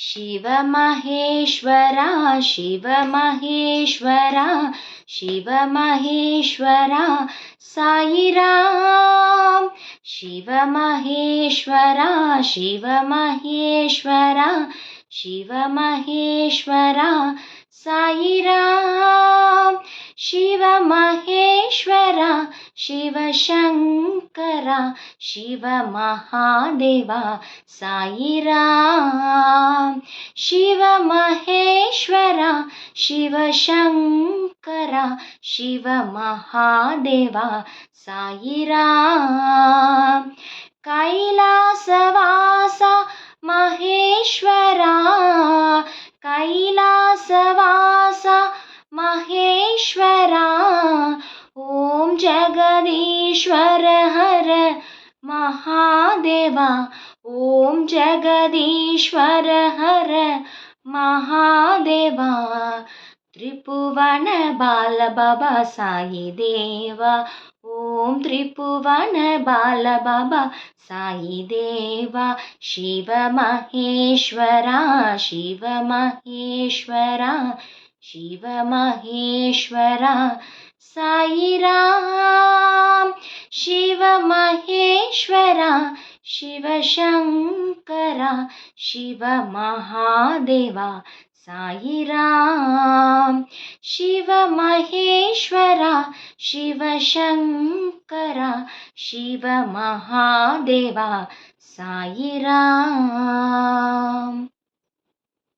शिवमहेश्वरा शिवमहेश्वरा शिवमहेश्वरा साईराम शिवमहेश्वरा शिवमहेश्वरा शिवमहेश्वरा साईराम शिवमहेश्वरा शिवशङ्करा शिवमहादेवा साईराम शिवमहेश्वरा शिवशङ्करा शिवमहादेवा साईराम कैलासवासा महेश्वरा कैलासवासा महेश्वरा ॐ जगदीश्वर हर महादेवा ॐ जगदीश्वर हर महादेवा त्रिभुवन बाल बाबा साई देवा ॐ त्रिभुवन बाल बाबा साई देवा शिवमहेश्वरा शिवमहेश्वरा शिवमहेश्वरा साईराम शिवमहेश्वरा शिवशङ्करा शिवमहादेवा साईराम शिवमहेश्वरा शिवशङ्करा शिवमहादेवा साईराम।